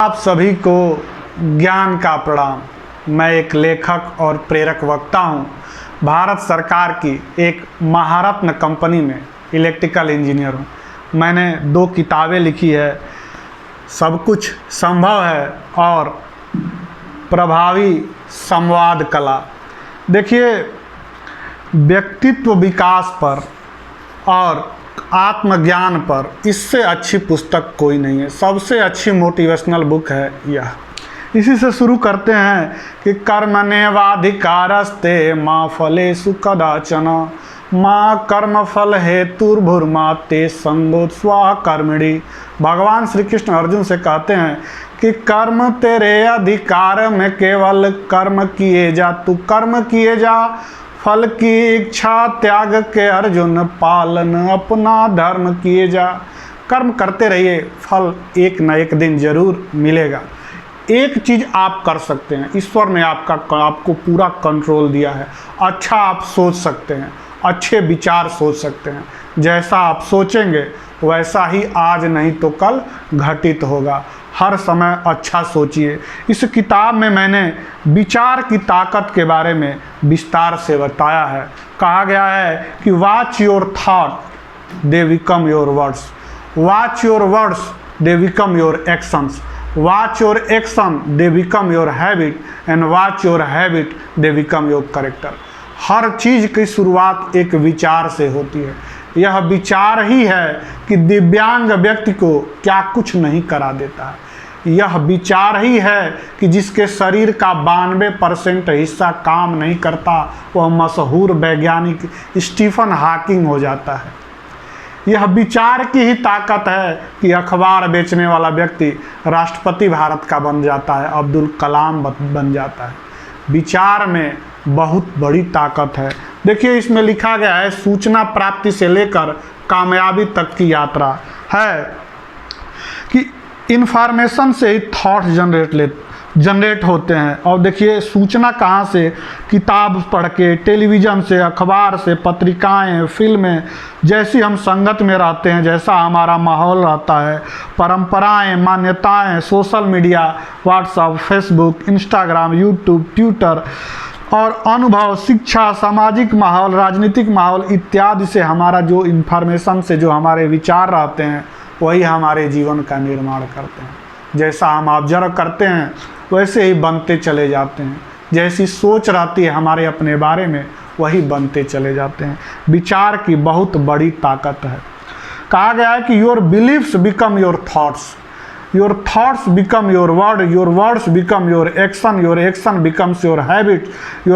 आप सभी को ज्ञान का प्रणाम। मैं एक लेखक और प्रेरक वक्ता हूं। भारत सरकार की एक महारत्न कंपनी में इलेक्ट्रिकल इंजीनियर हूं। मैंने 2 किताबें लिखी है, सब कुछ संभव है और प्रभावी संवाद कला। देखिए, व्यक्तित्व विकास पर और आत्मज्ञान पर इससे अच्छी पुस्तक कोई नहीं है। सबसे अच्छी मोटिवेशनल बुक है यह। इसी से शुरू करते हैं कि कर्मण्येवाधिकारस्ते मा फलेषु कदाचन मा कर्मफल हेतुर्भुर्मा ते संगोत्सवा स्वकर्मणि। भगवान श्री कृष्ण अर्जुन से कहते हैं कि कर्म तेरे अधिकार में, केवल कर्म किए जा, तू कर्म किए जा, फल की इच्छा त्याग के अर्जुन, पालन अपना धर्म किए जा। कर्म करते रहिए, फल एक न एक दिन जरूर मिलेगा। एक चीज़ आप कर सकते हैं, ईश्वर ने आपको पूरा कंट्रोल दिया है। अच्छा आप सोच सकते हैं, अच्छे विचार सोच सकते हैं। जैसा आप सोचेंगे वैसा ही आज नहीं तो कल घटित होगा। हर समय अच्छा सोचिए। इस किताब में मैंने विचार की ताकत के बारे में विस्तार से बताया है। कहा गया है कि watch your thought they become your words, watch your words they become your actions, watch your action they become your habit and watch your habit they become your character. हर चीज़ की शुरुआत एक विचार से होती है। यह विचार ही है कि दिव्यांग व्यक्ति को क्या कुछ नहीं करा देता है। यह विचार ही है कि जिसके शरीर का 92% हिस्सा काम नहीं करता, वह मशहूर वैज्ञानिक स्टीफन हॉकिंग हो जाता है। यह विचार की ही ताकत है कि अखबार बेचने वाला व्यक्ति राष्ट्रपति भारत का बन जाता है, अब्दुल कलाम बन जाता है। विचार में बहुत बड़ी ताकत है। देखिए, इसमें लिखा गया है, सूचना प्राप्ति से लेकर कामयाबी तक की यात्रा है कि इंफॉर्मेशन से ही थॉट्स जनरेट होते हैं। और देखिए, सूचना कहाँ से? किताब पढ़ के, टेलीविज़न से, अखबार से, पत्रिकाएं, फिल्में। जैसी हम संगत में रहते हैं, जैसा हमारा माहौल रहता है, परंपराएं, मान्यताएं, social media, WhatsApp, Facebook, Instagram, YouTube, Twitter और अनुभव, शिक्षा, सामाजिक माहौल, राजनीतिक माहौल इत्यादि से हमारा जो इंफॉर्मेशन से जो हमारे विचार रहते हैं, वही हमारे जीवन का निर्माण करते हैं। जैसा हम ऑब्जर्व करते हैं वैसे ही बनते चले जाते हैं। जैसी सोच रहती है हमारे अपने बारे में, वही बनते चले जाते हैं। विचार की बहुत बड़ी ताकत है। कहा गया है कि your beliefs become your thoughts, your thoughts become your word, your words become your action becomes your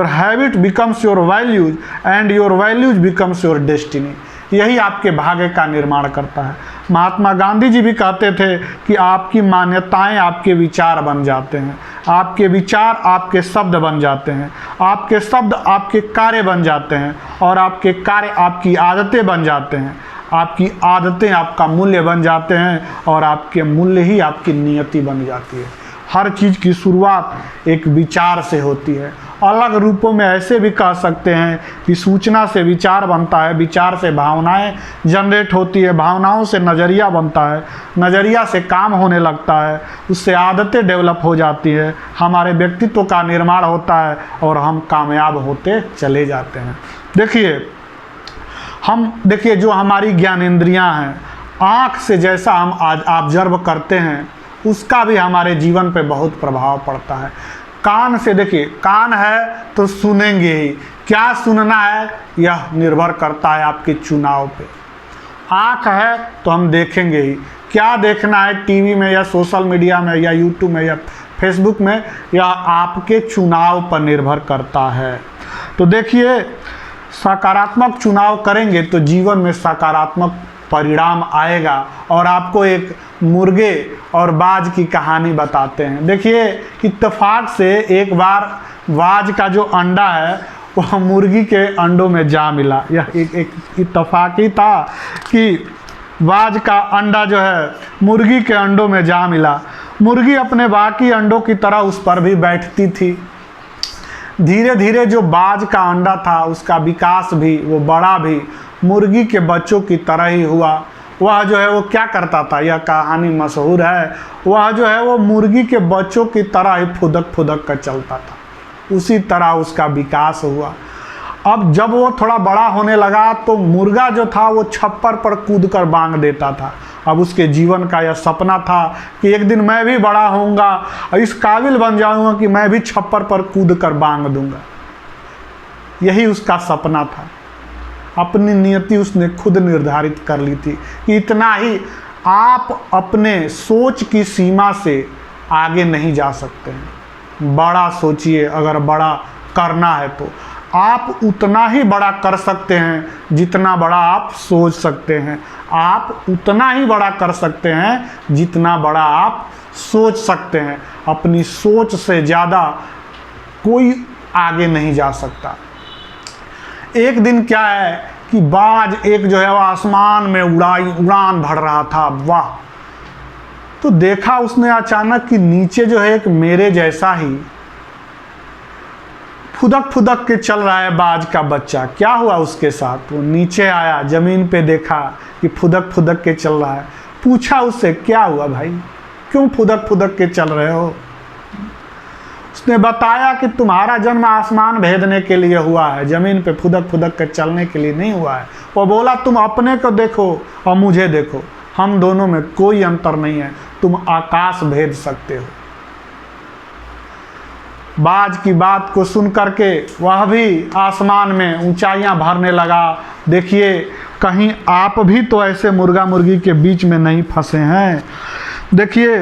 habit becomes your values and your values becomes your destiny. यही आपके भाग्य का निर्माण करता है। महात्मा गांधी जी भी कहते थे कि आपकी मान्यताएं आपके विचार बन जाते हैं, आपके विचार आपके शब्द बन जाते हैं, आपके शब्द आपके कार्य बन जाते हैं और आपके कार्य आपकी आदतें बन जाते हैं, आपकी आदतें आपका मूल्य बन जाते हैं और आपके मूल्य ही आपकी नियति बन जाती है। हर चीज़ की शुरुआत एक विचार से होती है। अलग रूपों में ऐसे भी कह सकते हैं कि सूचना से विचार बनता है, विचार से भावनाएं जनरेट होती है, भावनाओं से नज़रिया बनता है, नज़रिया से काम होने लगता है, उससे आदतें डेवलप हो जाती है, हमारे व्यक्तित्व का निर्माण होता है और हम कामयाब होते चले जाते हैं। देखिए जो हमारी ज्ञानेंद्रियां हैं, आँख से जैसा हम आज ऑब्जर्व करते हैं उसका भी हमारे जीवन पे बहुत प्रभाव पड़ता है। कान से देखिए, कान है तो सुनेंगे ही, क्या सुनना है यह निर्भर करता है आपके चुनाव पे। आँख है तो हम देखेंगे ही, क्या देखना है टीवी में या सोशल मीडिया में या यूट्यूब में या फेसबुक में, यह आपके चुनाव पर निर्भर करता है। तो देखिए, सकारात्मक चुनाव करेंगे तो जीवन में सकारात्मक परिणाम आएगा। और आपको एक मुर्गे और बाज की कहानी बताते हैं। देखिए, इत्तेफाक से एक बार बाज का जो अंडा है वह मुर्गी के अंडों में जा मिला। यह एक इत्तेफाक ही था कि बाज का अंडा जो है मुर्गी के अंडों में जा मिला। मुर्गी अपने बाकी अंडों की तरह उस पर भी बैठती थी। धीरे धीरे जो बाज का अंडा था उसका विकास भी, वो बड़ा भी मुर्गी के बच्चों की तरह ही हुआ। वह जो है वो क्या करता था, यह कहानी मशहूर है, वह जो है वो मुर्गी के बच्चों की तरह ही फुदक फुदक कर चलता था। उसी तरह उसका विकास हुआ। अब जब वो थोड़ा बड़ा होने लगा तो मुर्गा जो था वो छप्पर पर कूद कर बांग देता था। अब उसके जीवन का यह सपना था कि एक दिन मैं भी बड़ा होऊंगा और इस काबिल बन जाऊंगा कि मैं भी छप्पर पर कूद कर बांग दूंगा। यही उसका सपना था। अपनी नियति उसने खुद निर्धारित कर ली थी कि इतना ही। आप अपने सोच की सीमा से आगे नहीं जा सकते हैं। बड़ा सोचिए, अगर बड़ा करना है तो आप उतना ही बड़ा कर सकते हैं जितना बड़ा आप सोच सकते हैं। आप उतना ही बड़ा कर सकते हैं जितना बड़ा आप सोच सकते हैं। अपनी सोच से ज़्यादा कोई आगे नहीं जा सकता। एक दिन क्या है कि बाज एक जो है वो आसमान में उड़ान भर रहा था। वाह! तो देखा उसने अचानक कि नीचे जो है एक मेरे जैसा ही फुदक फुदक के चल रहा है बाज का बच्चा। क्या हुआ उसके साथ? वो नीचे आया, जमीन पे देखा कि फुदक फुदक के चल रहा है। पूछा उससे, क्या हुआ भाई, क्यों फुदक फुदक के चल रहे हो? उसने बताया कि तुम्हारा जन्म आसमान भेदने के लिए हुआ है, जमीन पे फुदक फुदक के चलने के लिए नहीं हुआ है। वो बोला, तुम अपने को देखो और मुझे देखो, हम दोनों में कोई अंतर नहीं है, तुम आकाश भेद सकते हो। बाज की बात को सुन करके वह भी आसमान में ऊंचाइयां भरने लगा। देखिए, कहीं आप भी तो ऐसे मुर्गा मुर्गी के बीच में नहीं फंसे हैं। देखिए,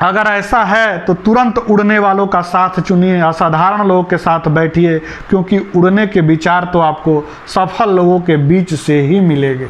अगर ऐसा है तो तुरंत उड़ने वालों का साथ चुनिए, असाधारण लोगों के साथ बैठिए, क्योंकि उड़ने के विचार तो आपको सफल लोगों के बीच से ही मिलेंगे।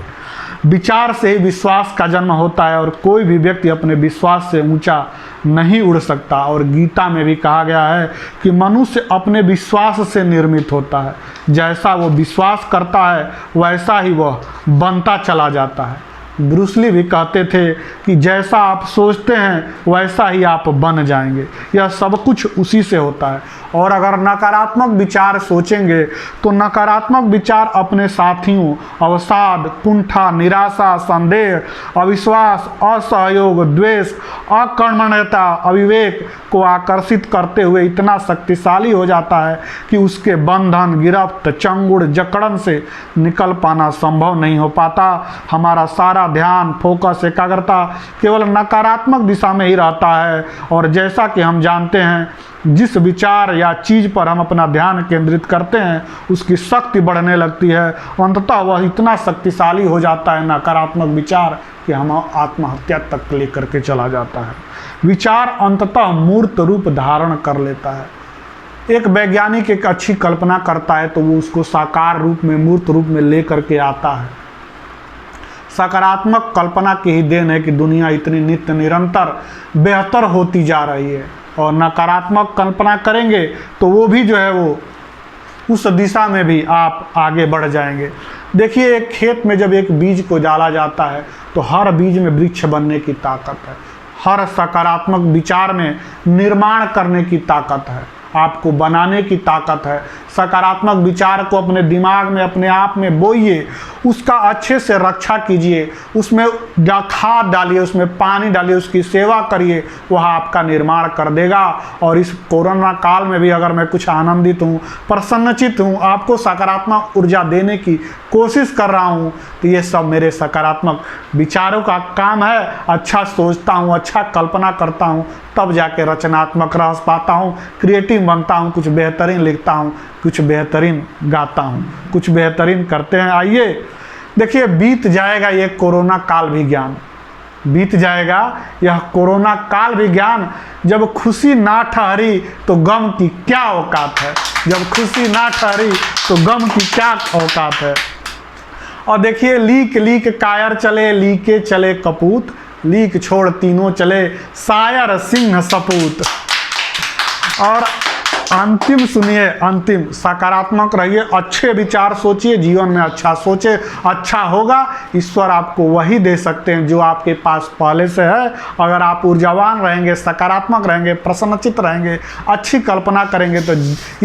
विचार से ही विश्वास का जन्म होता है और कोई भी व्यक्ति अपने विश्वास से ऊंचा नहीं उड़ सकता। और गीता में भी कहा गया है कि मनुष्य अपने विश्वास से निर्मित होता है। जैसा वो विश्वास करता है वैसा ही वह बनता चला जाता है। ब्रूस ली भी कहते थे कि जैसा आप सोचते हैं वैसा ही आप बन जाएंगे। यह सब कुछ उसी से होता है। और अगर नकारात्मक विचार सोचेंगे तो नकारात्मक विचार अपने साथियों अवसाद, कुंठा, निराशा, संदेह, अविश्वास, असहयोग, द्वेष, अकर्मण्यता, अविवेक को आकर्षित करते हुए इतना शक्तिशाली हो जाता है कि उसके बंधन, गिरफ्त, चंगुड़, जकड़न से निकल पाना संभव नहीं हो पाता। हमारा सारा ध्यान, फोकस, एकाग्रता केवल नकारात्मक दिशा में ही रहता है। और जैसा कि हम जानते हैं, जिस विचार या चीज़ पर हम अपना ध्यान केंद्रित करते हैं उसकी शक्ति बढ़ने लगती है। अंततः वह इतना शक्तिशाली हो जाता है नकारात्मक विचार कि हम आत्महत्या तक लेकर के चला जाता है। विचार अंततः मूर्त रूप धारण कर लेता है। एक वैज्ञानिक एक अच्छी कल्पना करता है तो वो उसको साकार रूप में, मूर्त रूप में लेकर के आता है। सकारात्मक कल्पना की ही देन है कि दुनिया इतनी नित्य निरंतर बेहतर होती जा रही है। और नकारात्मक कल्पना करेंगे तो वो भी जो है वो उस दिशा में भी आप आगे बढ़ जाएंगे। देखिए, एक खेत में जब एक बीज को डाला जाता है तो हर बीज में वृक्ष बनने की ताकत है। हर सकारात्मक विचार में निर्माण करने की ताकत है, आपको बनाने की ताकत है। सकारात्मक विचार को अपने दिमाग में, अपने आप में बोइए, उसका अच्छे से रक्षा कीजिए, उसमें खाद डालिए, उसमें पानी डालिए, उसकी सेवा करिए, वह आपका निर्माण कर देगा। और इस कोरोना काल में भी अगर मैं कुछ आनंदित हूँ, प्रसन्नचित हूँ, आपको सकारात्मक ऊर्जा देने की कोशिश कर रहा हूँ, तो ये सब मेरे सकारात्मक विचारों का काम है। अच्छा सोचता हूँ, अच्छा कल्पना करता हूँ, तब जाके रचनात्मक रह पाता हूँ, क्रिएटिव बनता हूँ, कुछ बेहतरीन लिखता हूँ, कुछ बेहतरीन गाता हूँ, कुछ बेहतरीन करते हैं। आइए देखिए, बीत जाएगा ये कोरोना काल भी ज्ञान, बीत जाएगा यह कोरोना काल भी ज्ञान। जब खुशी ना ठहरी तो गम की क्या औकात है, जब खुशी ना ठहरी तो गम की क्या औकात है। और देखिए, लीक लीक कायर चले, लीके चले कपूत, लीक छोड़ तीनों चले, शायर सिंह सपूत। और अंतिम सुनिए, अंतिम सकारात्मक रहिए, अच्छे विचार सोचिए, जीवन में अच्छा सोचे, अच्छा होगा। ईश्वर आपको वही दे सकते हैं जो आपके पास पहले से है। अगर आप ऊर्जावान रहेंगे, सकारात्मक रहेंगे, प्रसन्नचित रहेंगे, अच्छी कल्पना करेंगे तो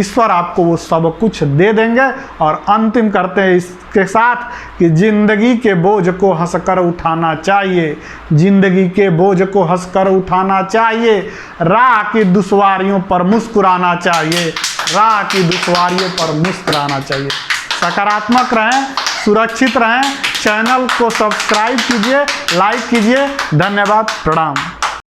ईश्वर आपको वो सब कुछ दे देंगे। और अंतिम करते हैं इसके साथ कि जिंदगी के बोझ को हंसकर उठाना चाहिए, जिंदगी के बोझ को हंसकर उठाना चाहिए, राह की दुश्वारियों पर मुस्कुराना चाहिए, राह की दुश्वारियों पर मुस्कुराना चाहिए। सकारात्मक रहें, सुरक्षित रहें। चैनल को सब्सक्राइब कीजिए, लाइक कीजिए। धन्यवाद, प्रणाम।